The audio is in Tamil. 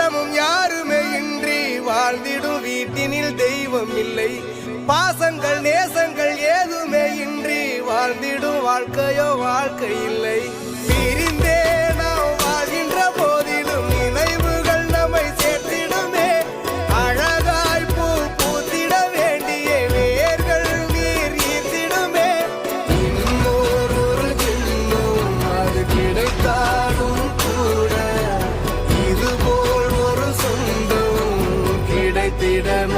அறமும் யாருமே இன்றி வாழ்ந்திடும் வீட்டினில் தெய்வம் இல்லை. பாசங்கள் நேசங்கள் ஏதுமே இன்றி வாழ்ந்திடும் வாழ்க்கையோ வாழ்க்கை இல்லை. பிரிந்தே நாம் வாழ்கின்ற போதிலும் நினைவுகள் நம்மை சேர்த்திடுமே. அழகாய் பூ பூத்திட வேண்டிய வேர்கள் நீர் ஈர்த்திடுமே. இன்னொரு ஜென்மம் அது கிடைத்தாலும் கூட இதுபோல் ஒரு சொந்தம் கிடைத்திடமே.